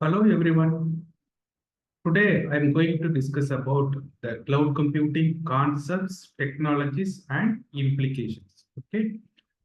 Hello everyone. Today I'm going to discuss about the cloud computing concepts, technologies, and implications. Okay.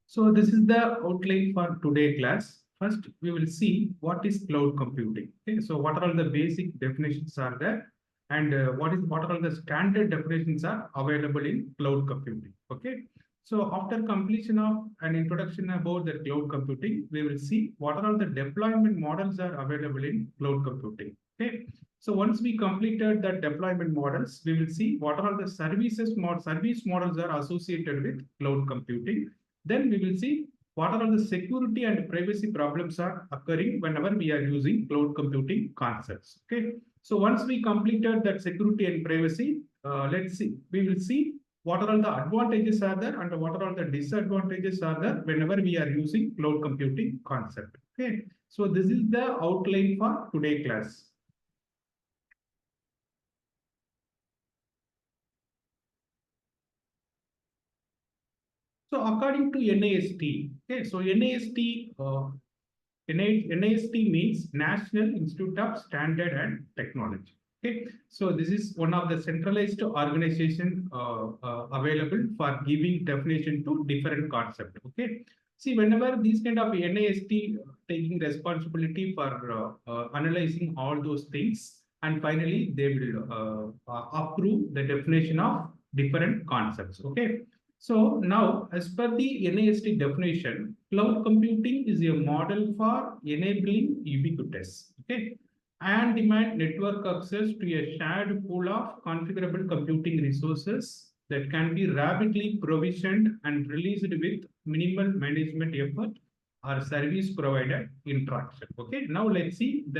So this is the outline for today class. First, we will see what is cloud computing. Okay. So what are all the basic definitions are there, and what are all the standard definitions are available in cloud computing. Okay. So after completion of an introduction about the cloud computing, we will see what are all the deployment models are available in cloud computing. Okay. So once we completed the deployment models, we will see what are the service models are associated with cloud computing. Then we will see what are the security and privacy problems are occurring whenever we are using cloud computing concepts. Okay. So once we completed that security and privacy, let's see, we will see what are all the advantages are there and what are all the disadvantages are there whenever we are using cloud computing concept. Okay. So this is the outline for today class. So according to NAST, okay, so NAST means National Institute of Standard and Technology. Okay, so this is one of the centralized organization available for giving definition to different concept. Okay, see whenever these kind of NAST taking responsibility for analyzing all those things, and finally they will approve the definition of different concepts. Okay. So now, as per the NAST definition, cloud computing is a model for enabling ubiquitous, okay, and demand network access to a shared pool of configurable computing resources that can be rapidly provisioned and released with minimal management effort or service provider interaction. Okay, now let's see the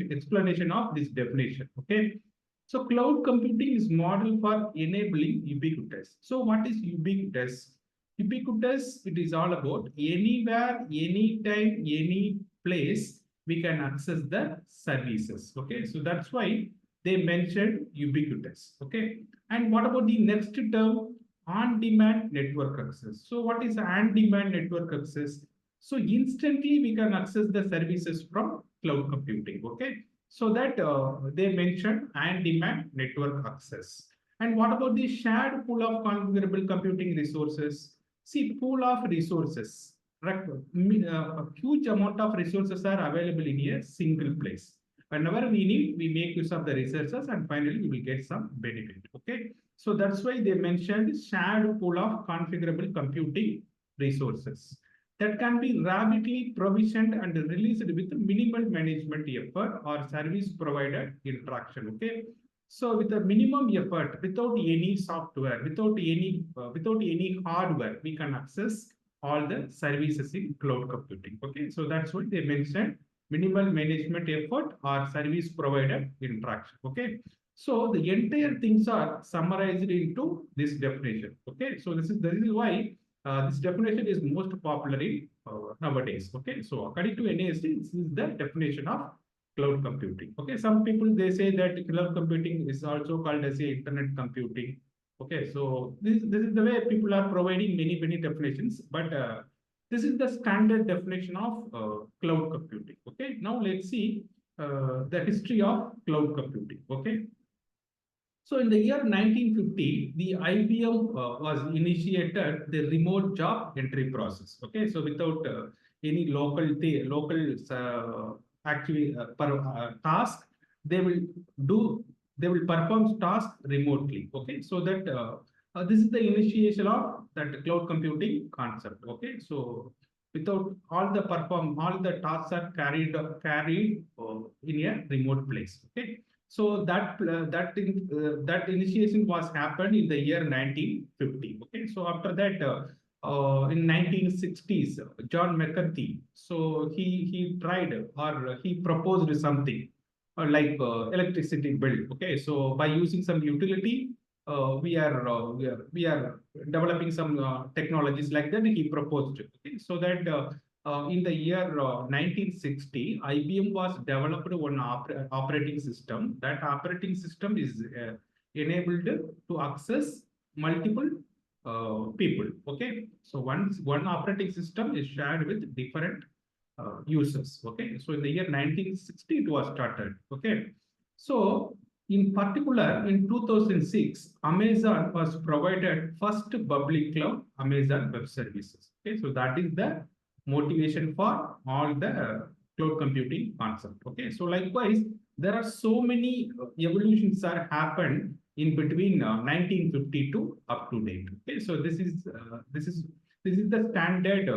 explanation of this definition. Okay. So cloud computing is model for enabling ubiquitous. So what is ubiquitous? Ubiquitous, it is all about anywhere, anytime, any place we can access the services. Okay, so that's why they mentioned ubiquitous. Okay, and what about the next term? On-demand network access. So what is on-demand network access? So instantly we can access the services from cloud computing. Okay, so that they mentioned and demand network access. And what about the shared pool of configurable computing resources? See, pool of resources. A huge amount of resources are available in a single place. Whenever we need, we make use of the resources and finally we will get some benefit. Okay. So that's why they mentioned shared pool of configurable computing resources that can be rapidly provisioned and released with minimal management effort or service provider interaction. Okay, so with a minimum effort, without any software, without any hardware, we can access all the services in cloud computing. Okay, so that's what they mentioned: minimal management effort or service provider interaction. Okay, so the entire things are summarized into this definition. Okay, so this is why this definition is most popular in nowadays. Okay, so according to NASD, this is the definition of cloud computing. Okay, some people they say that cloud computing is also called as a internet computing. Okay, so this is the way people are providing many definitions, but this is the standard definition of cloud computing. Okay, now let's see the history of cloud computing. Okay, so in the year 1950, the IBM was initiated the remote job entry process. Okay, so without any local task, they will do they will perform task remotely. Okay, so that this is the initiation of that cloud computing concept. Okay, so without all the tasks are carried in a remote place. Okay, so that initiation was happened in the year 1950. Okay, so after that, in 1960s, John McCarthy, so he tried or he proposed something like electricity bill. Okay, so by using some utility, we are developing some technologies like that. He proposed. Okay, so that. In the year 1960, IBM was developed one operating system. That operating system is enabled to access multiple people. Okay, so one operating system is shared with different users. Okay, so in the year 1960 it was started. Okay, so in particular in 2006 Amazon was provided first public cloud Amazon Web Services. Okay, so that is the motivation for all the cloud computing concept. Okay, so likewise there are so many evolutions are happened in between 1952 up to date. Okay, so this is the standard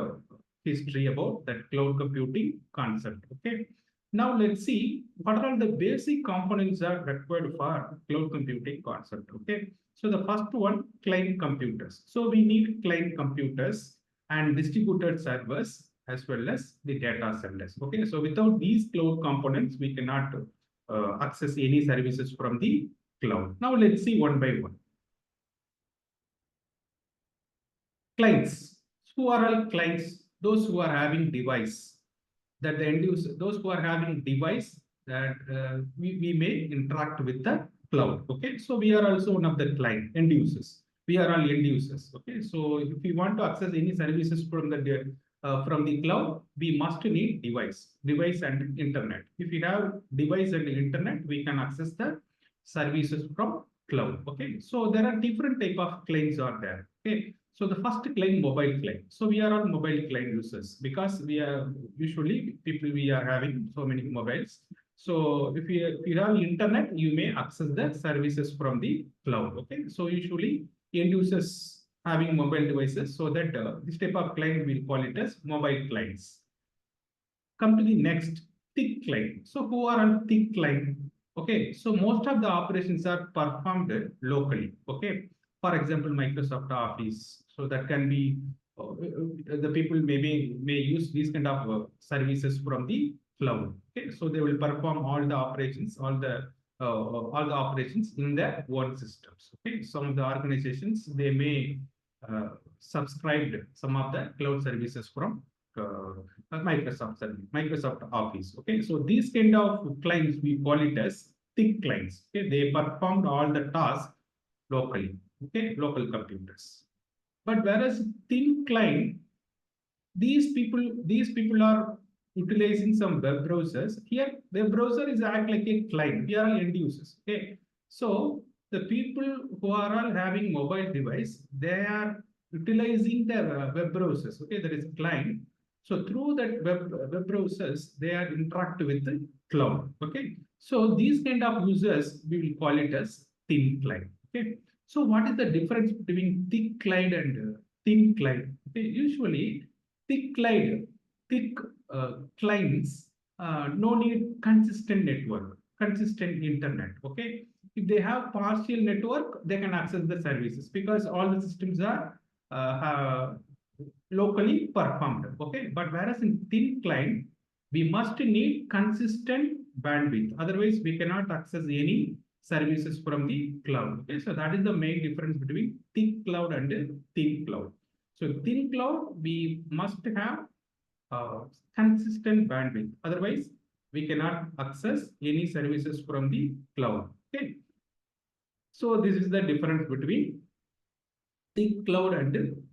history about that cloud computing concept. Okay, now let's see what are the basic components are required for cloud computing concept. Okay, so the first one, client computers. So we need client computers and distributed servers as well as the data centers. Okay, so without these cloud components we cannot access any services from the cloud. Now let's see one by one. Clients. Who are all clients? Those who are having device that the end user, those who are having device that we may interact with the cloud. Okay, so we are also one of the client end users. We are all end users. Okay, so if we want to access any services from the cloud, we must need device and internet. If we have device and internet, we can access the services from cloud. Okay, so there are different type of clients are there. Okay, so the first client, mobile client. So we are all mobile client users because we are usually people we are having so many mobiles. So if you have internet, you may access the services from the cloud. Okay, so usually end users having mobile devices, so that this type of client we'll call it as mobile clients. Come to the next, thick client. So who are on thick client? Okay, so most of the operations are performed locally. Okay, for example, Microsoft Office. So that can be the people may use these kind of services from the cloud. Okay, so they will perform all the operations, all the operations in their own systems. Okay, some of the organizations they may subscribe some of the cloud services from Microsoft Office. Okay, so these kind of clients we call it as thick clients. Okay, they performed all the tasks locally. Okay, local computers. But whereas thin client, these people are utilizing some web browsers. Here, web browser is act like a client. We are all end users. Okay, so the people who are all having mobile device, they are utilizing their web browsers. Okay, there is client. So through that web browsers, they are interact with the cloud. Okay, so these kind of users we will call it as thin client. Okay, so what is the difference between thick client and thin client? Okay, usually thick clients no need consistent internet. Okay, if they have partial network, they can access the services because all the systems are locally performed. Okay, but whereas in thin client, we must need consistent bandwidth. Otherwise, we cannot access any services from the cloud. Okay, so that is the main difference between thick cloud and thin cloud. So thin cloud, we must have consistent bandwidth. Otherwise, we cannot access any services from the cloud. Okay. So this is the difference between thick cloud and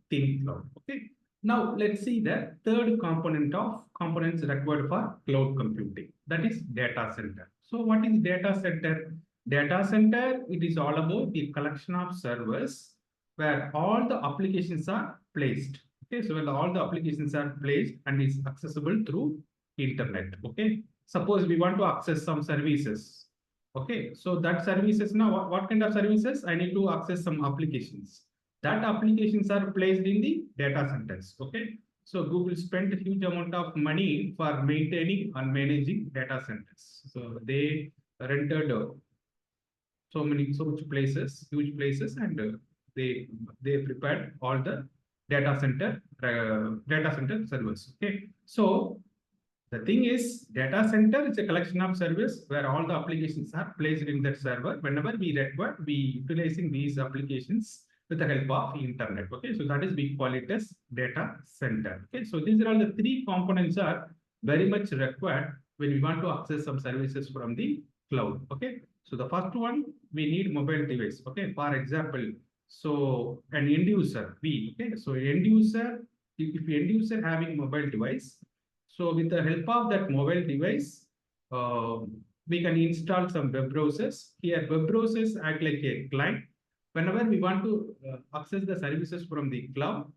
thin cloud. Okay. Now let's see the third component of components required for cloud computing. That is data center. So what is data center? Data center, it is all about the collection of servers where all the applications are placed. Okay, so when all the applications are placed and is accessible through internet. Okay, suppose we want to access some services. Okay, so that services now, what kind of services? I need to access some applications. That applications are placed in the data centers. Okay, so Google spent a huge amount of money for maintaining and managing data centers. So they rented so much huge places, and they prepared all the data center servers. Okay, so the thing is, data center is a collection of servers where all the applications are placed in that server. Whenever we require, we utilizing these applications with the help of internet. Okay, so that is we call it as data center. Okay, so these are all the three components are very much required when we want to access some services from the cloud. Okay, so the first one, we need mobile device. Okay, for example, so an end user, okay, so end user, if end user having mobile device, So with the help of that mobile device, uh, we can install some web browsers. Here, web browsers act like a client. Whenever we want to access the services from the cloud,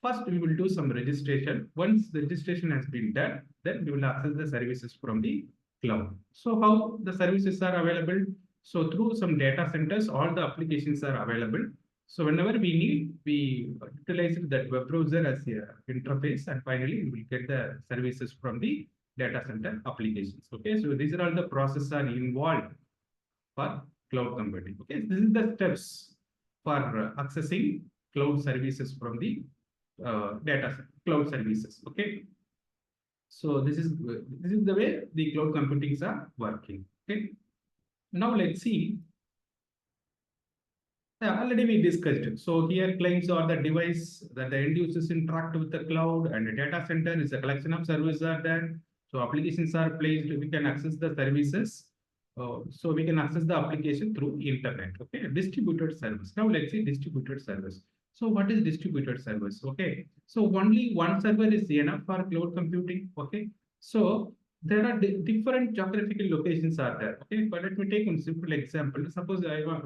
first we will do some registration. Once the registration has been done, then we will access the services from the cloud. So how the services are available? So through some data centers, all the applications are available. So whenever we need, we utilize that web browser as a interface, and finally we will get the services from the data center applications. Okay, so these are all the processes are involved for cloud computing. Okay, this is the steps for accessing cloud services from the data center, cloud services. Okay, so this is the way the cloud computings are working. Okay, now let's see. Yeah, already we discussed it. So here claims are the device that the end users interact with the cloud, and the data center is a collection of services are there. So applications are placed, we can access the services. So we can access the application through internet. Okay, distributed service. Now let's see distributed service. So what is distributed service? Okay, so only one server is enough for cloud computing. Okay, so there are different geographical locations are there. Okay, but let me take a simple example. Suppose I want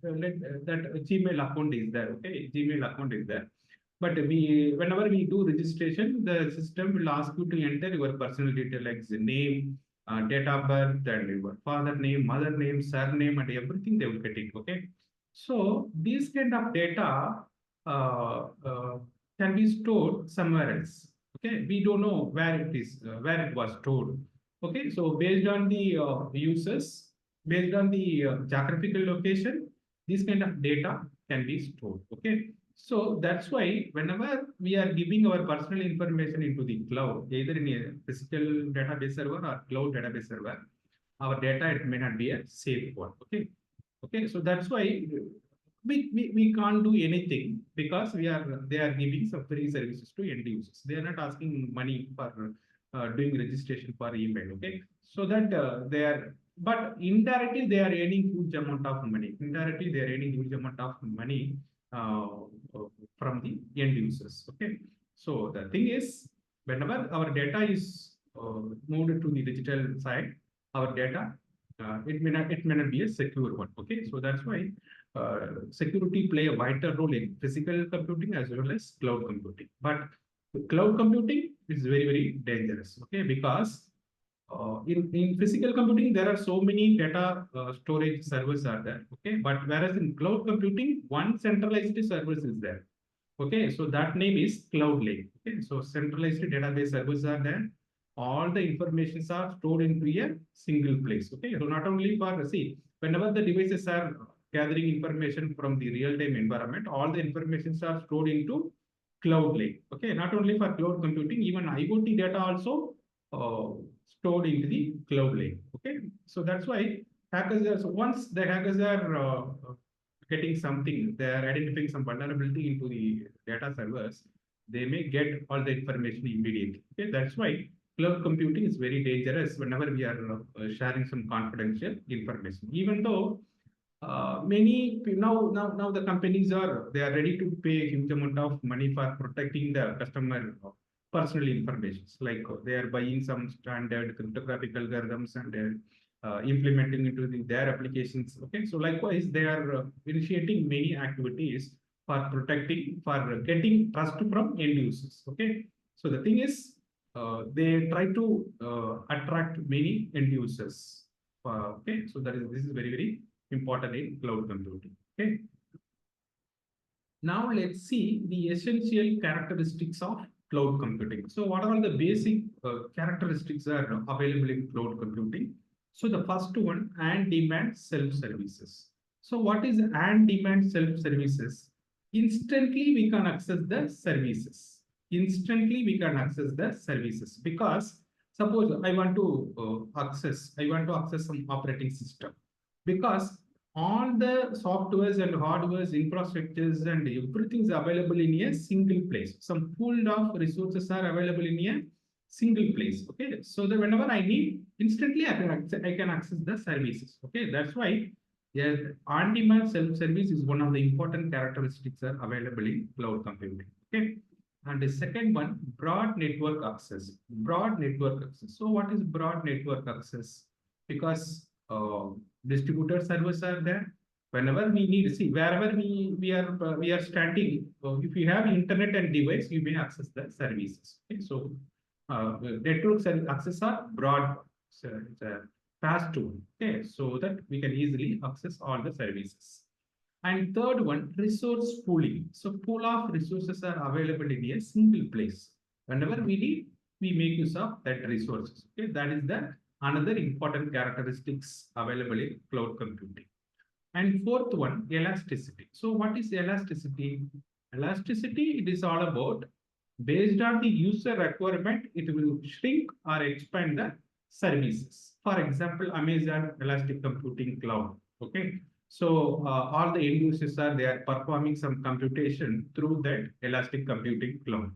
that Gmail account is there. Okay, Gmail account is there. But whenever we do registration, the system will ask you to enter your personal detail like the name, date of birth, and your father name, mother name, surname, and everything they will get it. Okay, so these kind of data uh, uh, can be stored somewhere else. Okay, we don't know where it is, where it was stored. Okay, so based on the users, based on the geographical location, this kind of data can be stored. Okay, so that's why whenever we are giving our personal information into the cloud, either in a physical database server or cloud database server, our data it may not be a safe one. Okay, okay, so that's why we can't do anything because they are giving some free services to end users. They are not asking money for doing registration for email. Okay, so that they are, but indirectly they are earning huge amount of money. Indirectly they are earning huge amount of money uh, from the end users. Okay, so the thing is, whenever our data is moved to the digital side, our data it may not be a secure one. Okay, so that's why security play a vital role in physical computing as well as cloud computing. But cloud computing is very dangerous. Okay, because in physical computing there are so many data storage servers are there. Okay, but whereas in cloud computing one centralized service is there. Okay, so that name is Cloud Lake. Okay, so centralized database servers are there. All the informations are stored into a single place. Okay, so not only for see, whenever the devices are gathering information from the real-time environment, all the informations are stored into Cloud Lake. Okay, not only for cloud computing, even IoT data also stored into the Cloud Lake. Okay, so that's why hackers are, so once the hackers are getting something, they are identifying some vulnerability into the data servers, they may get all the information immediately. Okay, that's why cloud computing is very dangerous whenever we are sharing some confidential information. Even though now the companies are they are ready to pay a huge amount of money for protecting the customer personal information. Like they are buying some standard cryptographic algorithms and implementing into their applications. Okay, so likewise they are initiating many activities for protecting, for getting trust from end users. Okay, so the thing is they try to attract many end users. Okay, so this is very important in cloud computing. Okay, now let's see the essential characteristics of cloud computing. So what are the basic characteristics are available in cloud computing? So the first one, on-demand self-services. So what is on-demand self-services? Instantly we can access the services. Instantly we can access the services because suppose I want to access some operating system, because all the softwares and hardwares, infrastructures, and everything is available in a single place. Some pool of resources are available in a single place. Okay, so that whenever I need, instantly I can access the services. Okay, that's why yeah, on-demand self-service is one of the important characteristics are available in cloud computing. Okay, And the second one, broad network access. Broad network access. So what is broad network access? Because distributed servers are there. Whenever we need, see wherever we are standing. If you have internet and device, you may access the services. Okay? So network access are broad. So it's a fast tool. Okay, so that we can easily access all the services. And third one, resource pooling. So pool of resources are available in a single place. Whenever we need, we make use of that resources. Okay, that is the another important characteristics available in cloud computing. And fourth one, elasticity. So what is elasticity? Elasticity, it is all about based on the user requirement, it will shrink or expand the services. For example, Amazon Elastic Computing Cloud. Okay. So all the end users are they are performing some computation through that Elastic Computing Cloud.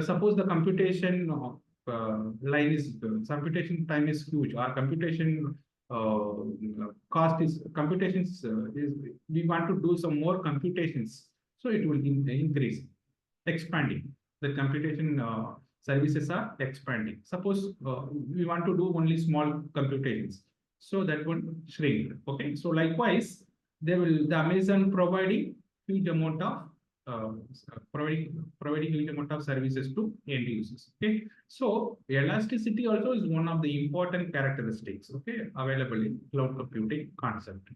Suppose the computation line is computation time is huge, or computation uh, cost is computations is we want to do some more computations, so it will increase, expanding. The computation services are expanding. Suppose we want to do only small computations, so that one shrink. Okay, so likewise, the Amazon providing huge amount of uh, providing huge amount of services to end users. Okay, so elasticity also is one of the important characteristics. Okay, available in cloud computing concept.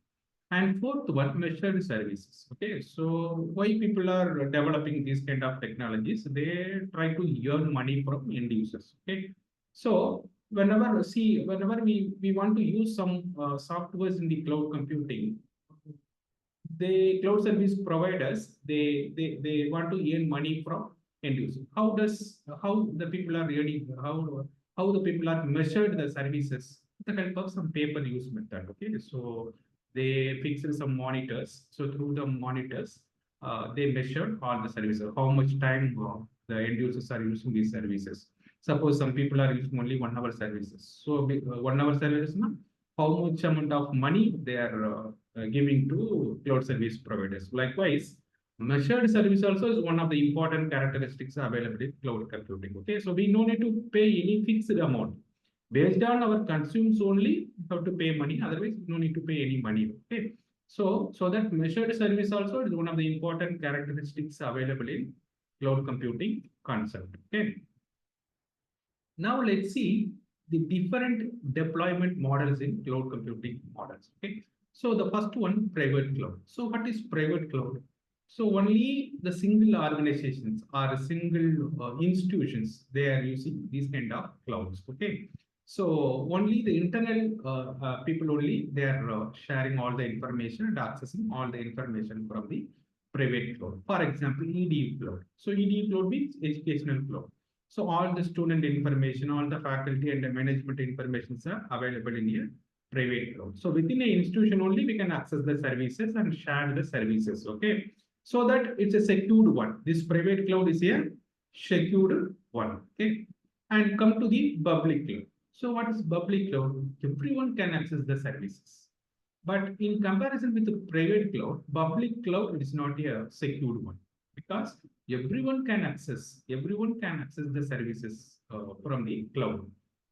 And fourth one, measured services. Okay, so why people are developing these kind of technologies? They try to earn money from end users. Okay, so whenever we want to use some softwares in the cloud computing, the cloud service providers they want to earn money from end user. How the people are earning, how the people are measured the services with the help of some pay-per-use method. Okay, so they fixed some monitors. So through the monitors, they measured all the services, how much time the end users are using these services. Suppose some people are using only 1 hour services. So 1 hour services, how much amount of money they are giving to cloud service providers. Likewise, measured service also is one of the important characteristics available in cloud computing. Okay, so we no need to pay any fixed amount. Based on our consumes only, we have to pay money. Otherwise, no need to pay any money. Okay, so that measured service also is one of the important characteristics available in cloud computing concept. Okay. Now let's see the different deployment models in cloud computing models. Okay. So the first one, private cloud. So what is private cloud? So only the single organizations or single institutions, they are using these kind of clouds. Okay. So only the internal people only, they are sharing all the information and accessing all the information from the private cloud. For example, EDU cloud. So EDU cloud means educational cloud. So all the student information, all the faculty and the management information are available in a private cloud. So within an institution only, we can access the services and share the services. Okay. So that it's a secured one. This private cloud is a secured one. Okay. And come to the public cloud. So what is public cloud? Everyone can access the services. But in comparison with the private cloud, public cloud is not a secured one, because everyone can access the services from the cloud.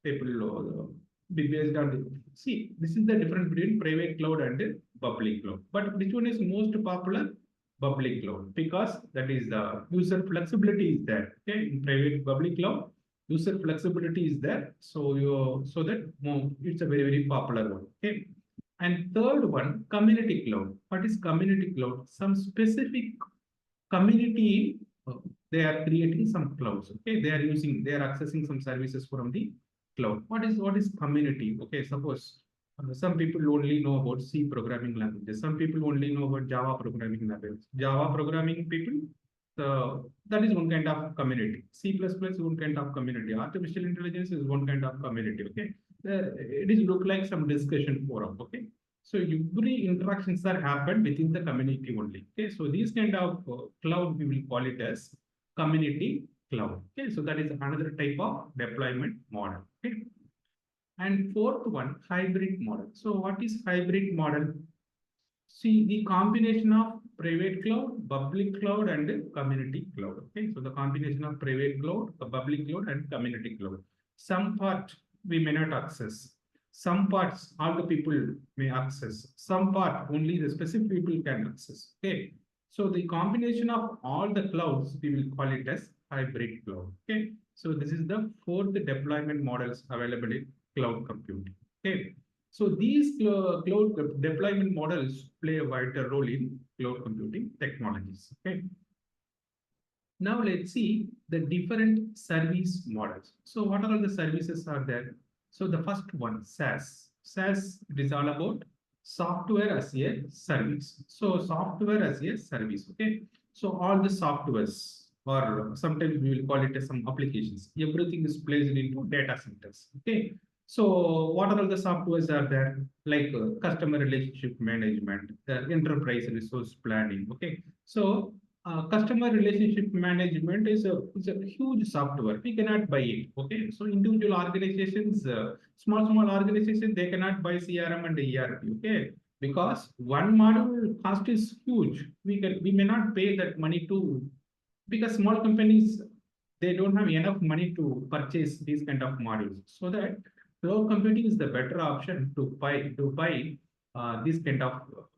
People be based on see, this is the difference between private cloud and public cloud. But which one is most popular? Public cloud, because that is the user flexibility is there. Okay, in private public cloud, user flexibility is there. So so that it's a very popular one. Okay. And third one, community cloud. What is community cloud? Some specific community, they are creating some clouds. Okay, they are accessing some services from the cloud. What is community? Okay, suppose some people only know about C programming languages. Some people only know about Java programming language. Java programming people, that is one kind of community. C++ is one kind of community. Artificial intelligence is one kind of community. Okay, it is look like some discussion forum. Okay, so every interactions are happened within the community only. Okay, so these kind of cloud we will call it as community cloud. Okay, so that is another type of deployment model. Okay. And fourth one, hybrid model. So what is hybrid model? See, the combination of private cloud, public cloud, and community cloud. Okay, so the combination of private cloud, the public cloud, and community cloud. Some part we may not access. Some parts all the people may access. Some part only the specific people can access. Okay, so the combination of all the clouds we will call it as hybrid cloud. Okay, so this is the fourth deployment models available in cloud computing. Okay, so these cloud deployment models play a vital role in cloud computing technologies. Okay. Now let's see the different service models. So what are all the services are there? So the first one, SaaS. SaaS, it is all about software as a service. So software as a service. Okay. So all the softwares, or sometimes we will call it as some applications. Everything is placed into data centers. Okay. So what are all the softwares are there? Like customer relationship management, enterprise resource planning. Okay. So customer relationship management is a huge software. We cannot buy it. Okay, so individual organizations, small organizations, they cannot buy CRM and ERP. Okay, because one module cost is huge. We may not pay that money to, because small companies, they don't have enough money to purchase these kind of modules. So that cloud computing is the better option to buy these kind of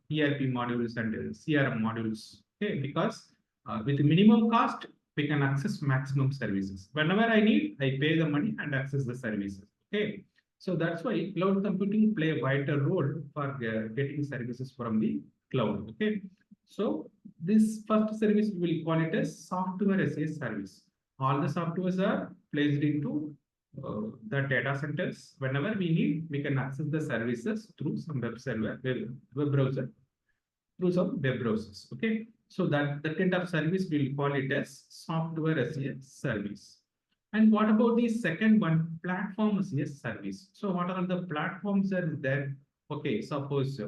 ERP modules and CRM modules. Okay, because with minimum cost, we can access maximum services. Whenever I need, I pay the money and access the services. Okay, so that's why cloud computing play a vital role for getting services from the cloud. Okay, so this first service we will call it as software as a service. All the softwares are placed into the data centers. Whenever we need, we can access the services through some web server, web browser, through some web browsers. Okay, so that kind of service we'll call it as software as a service. And what about the second one, platform as a service? So what are the platforms are there? Okay, suppose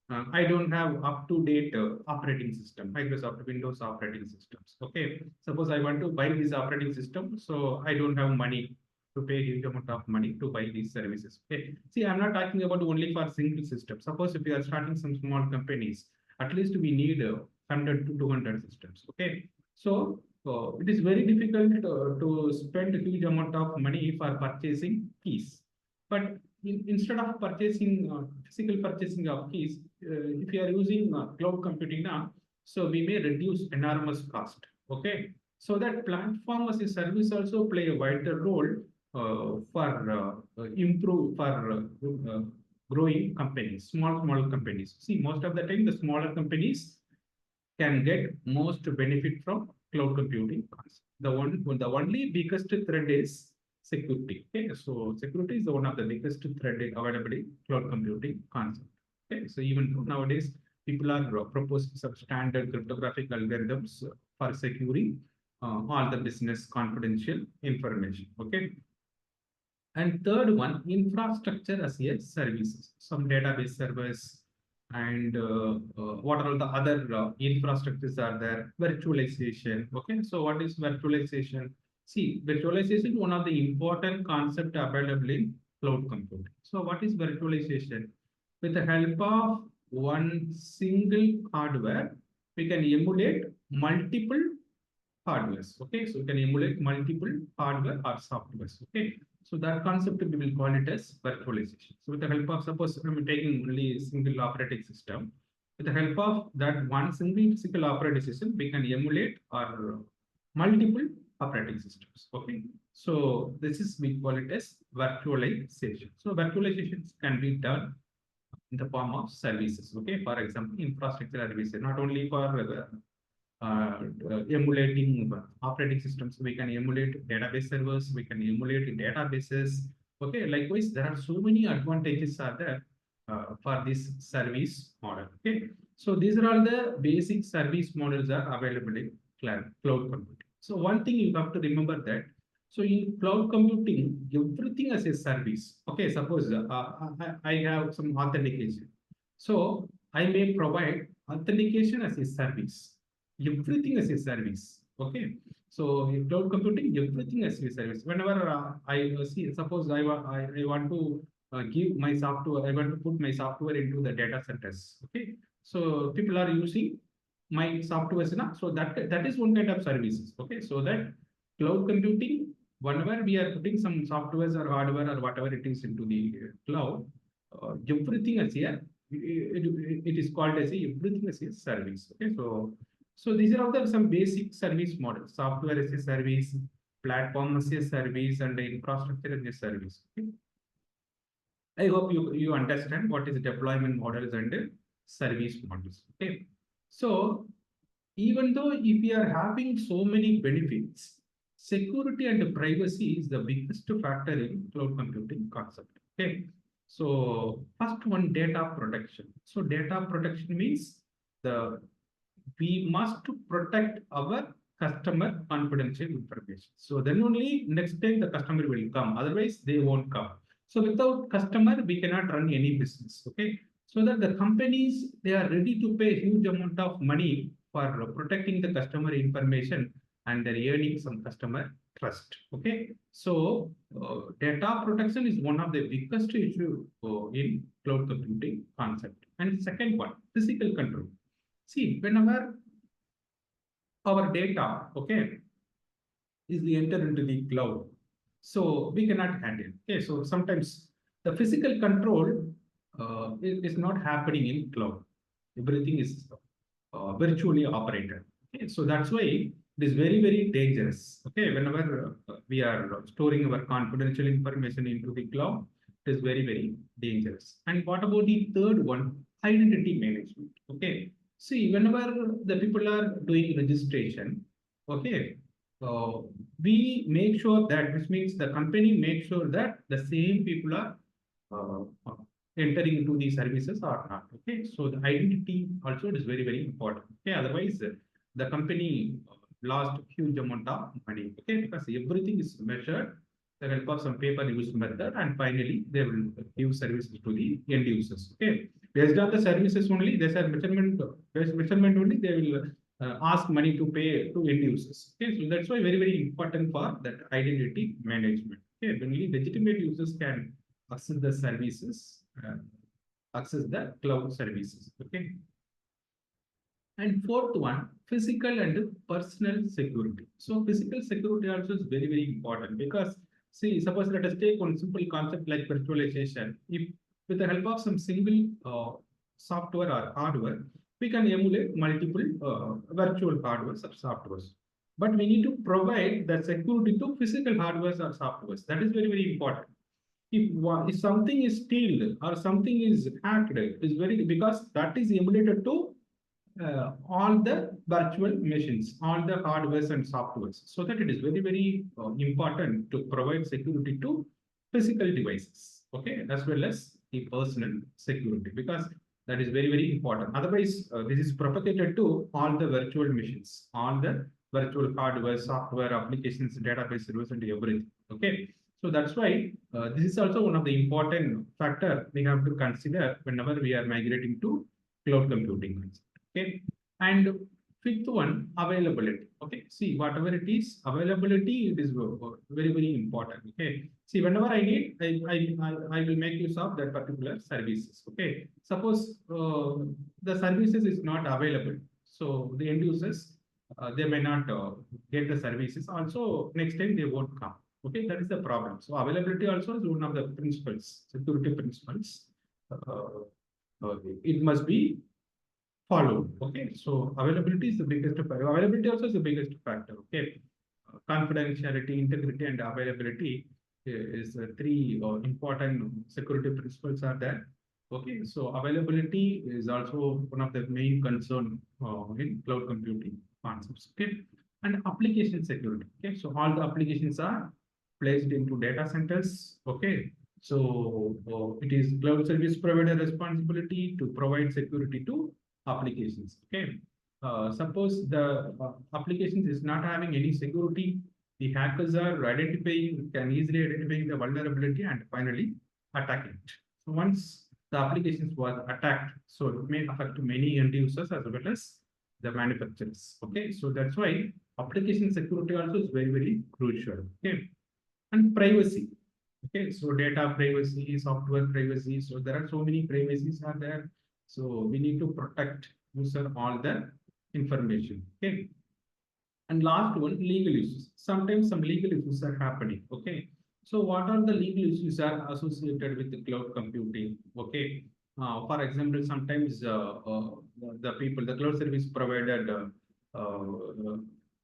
I don't have up-to-date operating system, Microsoft Windows operating systems. Okay, suppose I want to buy this operating system, so I don't have money to pay huge amount of money to buy these services. Okay, see, I'm not talking about only for single system. Suppose if we are starting some small companies, at least we need 100 to 200 systems. Okay, so it is very difficult to spend a huge amount of money for purchasing keys. But instead of purchasing physical purchasing of keys, if you are using cloud computing now, so we may reduce enormous cost. Okay, so that platform as a service also play a vital role for improve for growing companies, small companies. See, most of the time the smaller companies can get most benefit from cloud computing concept. The only biggest threat is security. Okay, so security is one of the biggest threat available in cloud computing concept. Okay, so even nowadays people are proposing some standard cryptographic algorithms for securing all the business confidential information. Okay, and third one, infrastructure as a services, some database servers, and what are all the other infrastructures are there? Virtualization. Okay, so what is virtualization? See, virtualization is one of the important concept available in cloud computing. So what is virtualization? With the help of one single hardware, we can emulate multiple hardwares. Okay, so we can emulate multiple hardware or softwares. Okay, so that concept we will call it as virtualization. So with the help of, suppose I'm taking only a single operating system, with the help of that one single physical operating system, we can emulate or multiple operating systems. Okay, so this is, we call it as virtualization. So virtualizations can be done in the form of services. Okay, for example, infrastructure services, not only for emulating operating systems, we can emulate database servers, we can emulate databases. Okay, likewise, there are so many advantages are there for this service model. Okay, so these are all the basic service models are available in cloud computing. So one thing you have to remember that, so in cloud computing, everything as a service. Okay, suppose I have some authentication, so I may provide authentication as a service. Everything as a service. Okay, so in cloud computing, everything as a service. Whenever I see, suppose I want to give my software, I want to put my software into the data centers. Okay, so people are using my software, so that is one kind of services. Okay, so that cloud computing, whenever we are putting some softwares or hardware or whatever it is into the cloud, everything is here. It is called as everything is a service. Okay, so these are all the some basic service models: software as a service, platform as a service, and the infrastructure as a service. Okay? I hope you understand what is deployment models and service models. Okay, so even though if we are having so many benefits, security and privacy is the biggest factor in cloud computing concept. Okay, so first one, data protection. So data protection means the we must protect our customer confidential information. So then only next time the customer will come. Otherwise, they won't come. So without customer, we cannot run any business. Okay. So that the companies, they are ready to pay huge amount of money for protecting the customer information, and they're earning some customer trust. Okay. So data protection is one of the biggest issue in cloud computing concept. And second one, physical control. See, whenever our data, okay, is entered into the cloud, so we cannot handle. Okay, so sometimes the physical control is not happening in cloud. Everything is virtually operated. Okay, so that's why it is very dangerous. Okay, whenever we are storing our confidential information into the cloud, it is very dangerous. And what about the third one, identity management? Okay, see, whenever the people are doing registration, okay, we make sure that, which means the company makes sure that the same people are entering into these services or not. Okay, so the identity also is very important. Okay, otherwise the company lost huge amount of money. Okay, because everything is measured the help of some pay-per-use method, and finally they will give services to the end users. Okay, based on the services only, there's a measurement, based measurement only, they will ask money to pay to end users. Okay, so that's why very important for that identity management. Okay, only legitimate users can access the services, access the cloud services. Okay, and fourth one, physical and personal security. So physical security also is very important, because see, suppose let us take one simple concept like virtualization. If with the help of some single software or hardware, we can emulate multiple virtual hardware or softwares. But we need to provide the security to physical hardware or softwares. That is very important. If something is stealed or something is hacked, it is very, because that is emulated to all the virtual machines, all the hardwares and softwares. So that it is very important to provide security to physical devices, okay, as well as the personal security, because that is very important. Otherwise, this is propagated to all the virtual machines, all the virtual hardware, software, applications, database servers, and everything. Okay, so that's why this is also one of the important factor we have to consider whenever we are migrating to cloud computing. Okay, and fifth one, availability. Okay, see, whatever it is, availability, it is very important. Okay, see, whenever I need, I will make use of that particular services. Okay, suppose the services is not available, so the end users they may not get the services. Also, next time they won't come. Okay, that is the problem. So availability also is one of the principles, security principles. It must be followed. Okay, so availability is the biggest factor. Availability also is the biggest factor. Okay, confidentiality, integrity, and availability is three important security principles are there. Okay, so availability is also one of the main concern in cloud computing concepts. Okay, and application security. Okay, so all the applications are placed into data centers. Okay, so it is cloud service provider responsibility to provide security to applications. Okay, suppose the application is not having any security, the hackers are can easily identifying the vulnerability and finally attack it. So once the applications was attacked, so it may affect many end users as well as the manufacturers. Okay, so that's why application security also is very crucial. Okay, and privacy. Okay, so data privacy, software privacy. So there are so many privacies are there. So we need to protect user all the information. Okay. And last one, legal issues. Sometimes some legal issues are happening. Okay. So what are the legal issues are associated with the cloud computing? Okay. For example, sometimes the people, the cloud service provider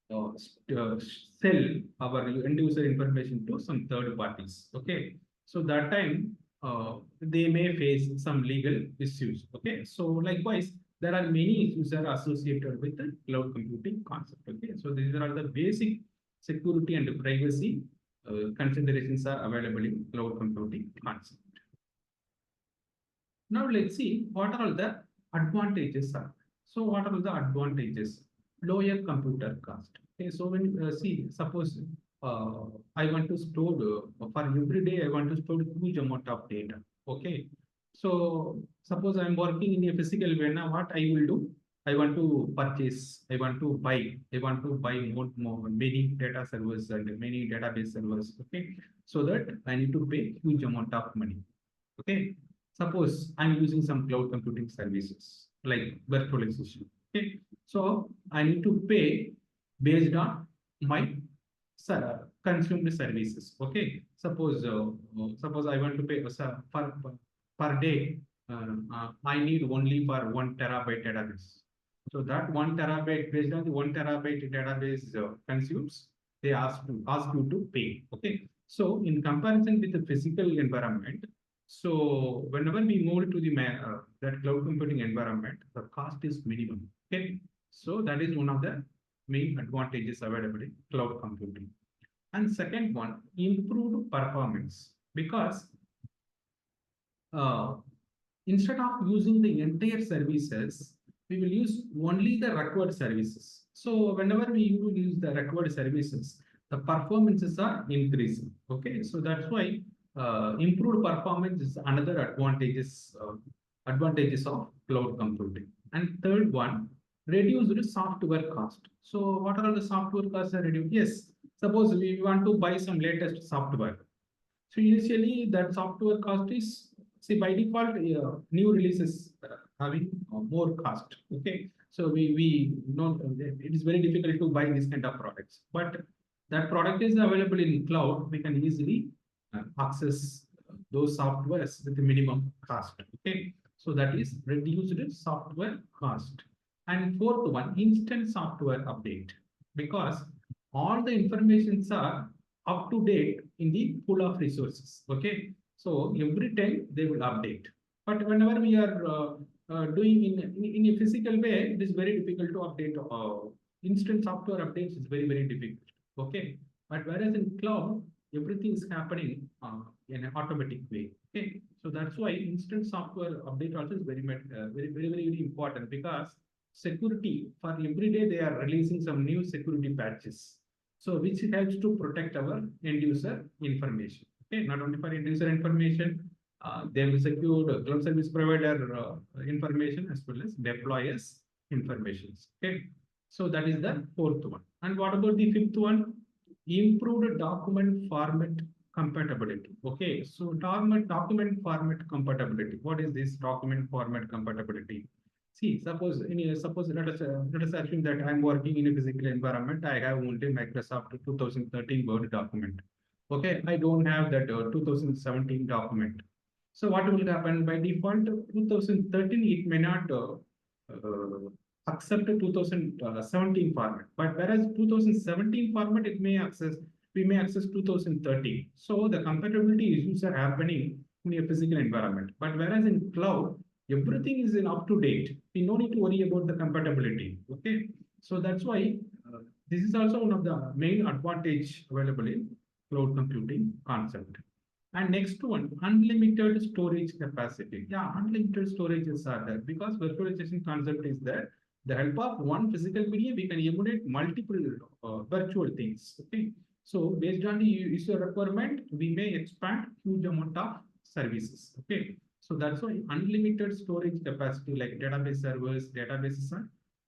sell our end user information to some third parties. Okay. So that time they may face some legal issues. Okay. So likewise, there are many issues that are associated with the cloud computing concept. Okay, so these are the basic security and privacy considerations are available in cloud computing concept. Now let's see what are all the advantages are. So what are the advantages? Lower computer cost. Okay, so when you see, suppose I want to store for every day I want to store huge amount of data. Okay, so suppose I'm working in a physical way now, what I will do? I want to purchase, I want to buy more many data servers and many database servers. Okay, so that I need to pay huge amount of money. Okay, suppose I'm using some cloud computing services like virtualization. Okay, so I need to pay based on my consumed services. Okay, suppose I want to pay per day. I need only for 1 terabyte database. So that 1 terabyte, based on the 1 terabyte database consumes, they ask you to pay. Okay, so in comparison with the physical environment, so whenever we move to the that cloud computing environment, the cost is minimum. Okay, so that is one of the main advantages available in cloud computing. And second one, improved performance, because uh, instead of using the entire services, we will use only the required services. So whenever we use the required services, the performances are increasing. Okay, so that's why improved performance is another advantages of cloud computing. And third one, reduced software cost. So what are the software costs are reduced? Yes, suppose we want to buy some latest software. So initially that software cost is, see, by default new releases having more cost. Okay, so we know it is very difficult to buy this kind of products, but that product is available in cloud. We can easily access those softwares with the minimum cost. Okay, so that is reduced software cost. And fourth one, instant software update, because all the informations are up to date in the pool of resources. Okay, so every time they will update. But whenever we are doing in a physical way, it is very difficult to update. Instant software updates is very difficult. Okay, but whereas in cloud, everything is happening in an automatic way. Okay, so that's why instant software update also is very important, because security for every day they are releasing some new security patches. So which helps to protect our end user information. Okay, not only for end user information, they will secure cloud service provider information as well as deployers information. Okay, so that is the fourth one. And what about the fifth one? Improved document format compatibility. Okay, so document format compatibility. What is this document format compatibility? See, suppose let us assume that I'm working in a physical environment. I have only Microsoft 2013 Word document. Okay, I don't have that 2017 document. So what will happen by default? 2013 it may not accept 2017 format, but whereas 2017 format it may access, we may access 2013. So the compatibility issues are happening in a physical environment. But whereas in cloud, everything is in up to date. We no need to worry about the compatibility. Okay, so that's why this is also one of the main advantage available in cloud computing concept. And next one, unlimited storage capacity. Yeah, unlimited storages are there, because virtualization concept is there. The help of one physical media, we can emulate multiple virtual things. Okay, so based on the user requirement, we may expand huge amount of services. Okay, so that's why unlimited storage capacity like database servers, databases,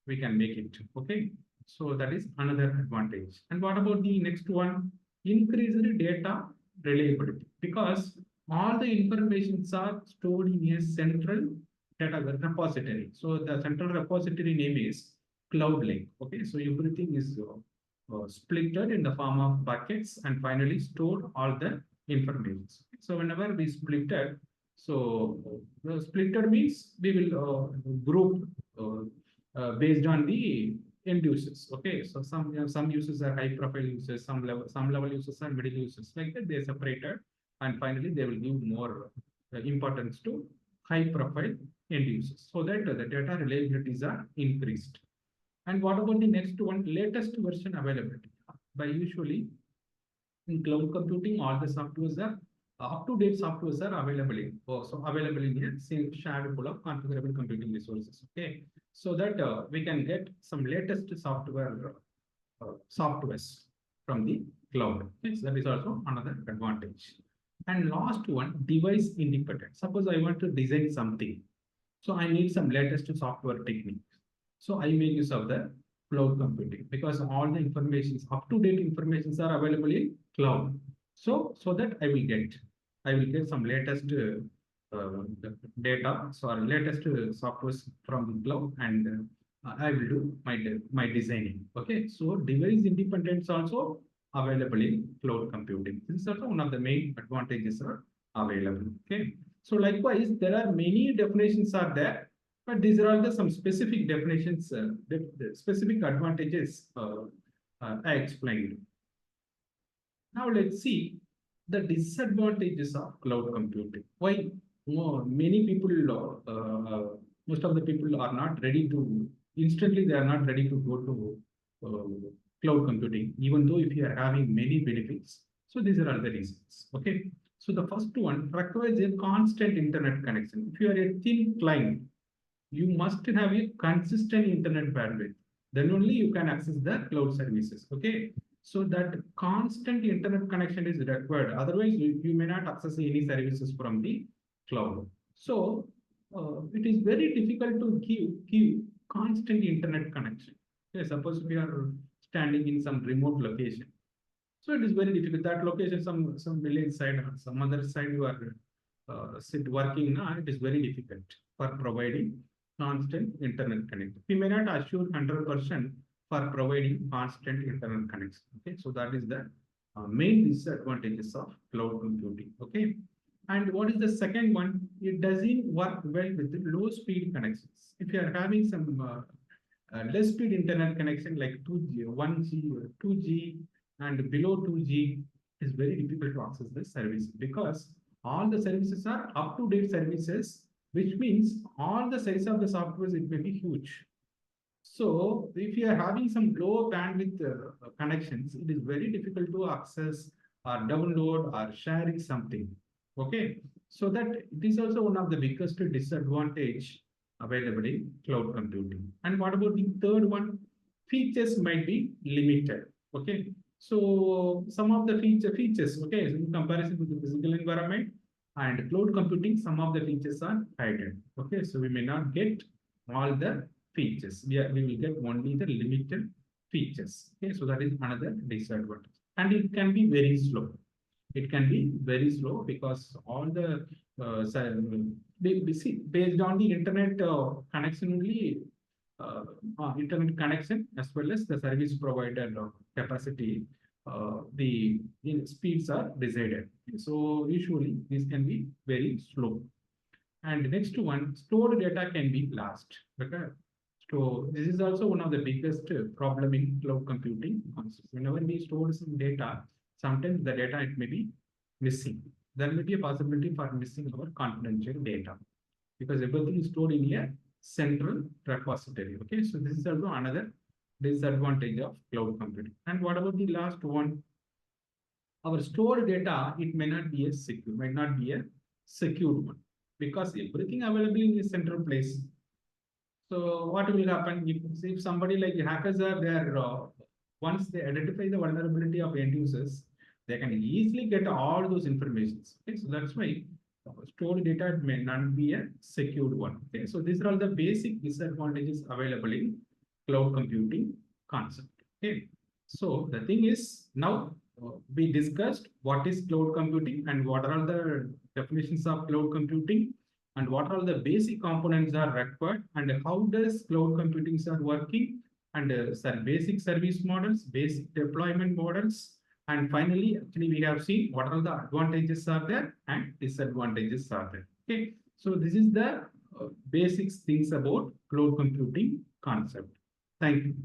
we can make it. Okay, so that is another advantage. And what about the next one? Increased data reliability, because all the informations are stored in a central data repository. So the central repository name is cloud lake. Okay, so everything is splitted in the form of buckets and finally stored all the information. So whenever we splitted, so the splitted means we will group based on the end users. Okay, so some users are high profile users, some level users are middle users. Like that, they separated, and finally they will give more importance to high profile end users, so that the data reliabilities are increased. And what about the next one? Latest version availability. By usually in cloud computing, all the softwares are up-to-date softwares are available in, so available in a same shared pool of configurable computing resources. Okay, so that we can get some latest softwares from the cloud. Okay, so that is also another advantage. And last one, device independent. Suppose I want to design something, so I need some latest software techniques. So I make use of the cloud computing because all the informations, up-to-date informations are available in cloud. So that I will get some latest data, so latest softwares from the cloud, and I will do my designing. Okay, so device independence also available in cloud computing. This is also one of the main advantages are available. Okay, so likewise, there are many definitions are there, but these are all the some specific definitions, the specific advantages I explained. Now let's see the disadvantages of cloud computing. Why many people, most of the people are not ready to, instantly they are not ready to go to cloud computing, even though if you are having many benefits. So these are all the reasons. Okay. So the first one requires a constant internet connection. If you are a thin client, you must have a consistent internet bandwidth. Then only you can access the cloud services. Okay. So that constant internet connection is required. Otherwise, you may not access any services from the cloud. So it is very difficult to give constant internet connection. Okay, suppose we are standing in some remote location. So it is very difficult. That location, some village side or some other side you are working now, it is very difficult for providing constant internet connection. We may not assure 100% for providing constant internet connection. Okay, so that is the main disadvantages of cloud computing. Okay, and what is the second one? It doesn't work well with low speed connections. If you are having some less speed internet connection like 2G, 1G, or 2G, and below 2G, is very difficult to access this service because all the services are up-to-date services, which means all the size of the software it may be huge. So if you are having some low bandwidth connections, it is very difficult to access or download or sharing something. Okay, so that it is also one of the biggest disadvantage available in cloud computing. And what about the third one? Features might be limited. Okay, so some of the features, okay, in comparison to the physical environment and cloud computing, some of the features are hidden. Okay, so we may not get all the features. We will get only the limited features. Okay, so that is another disadvantage. And it can be very slow. It can be very slow because all the based on the internet connection only, internet connection as well as the service provider capacity, the speeds are decided. So usually this can be very slow. And next one, stored data can be lost. Okay. So this is also one of the biggest problem in cloud computing. Whenever we store some data, sometimes the data it may be missing. There may be a possibility for missing our confidential data because everything is stored in a central repository. Okay, so this is also another disadvantage of cloud computing. And what about the last one? Our stored data, it may not be a secure, might not be a secured one because everything available in a central place. So what will happen if somebody like hackers are there, once they identify the vulnerability of end users, they can easily get all those informations. Okay, so that's why stored data may not be a secured one. Okay, so these are all the basic disadvantages available in cloud computing concept. Okay, so the thing is now we discussed what is cloud computing and what are all the definitions of cloud computing and what are all the basic components are required and how does cloud computing are working and basic service models, basic deployment models. And finally, actually, we have seen what are the advantages are there and disadvantages are there. Okay, so this is the basics things about cloud computing concept. Thank you.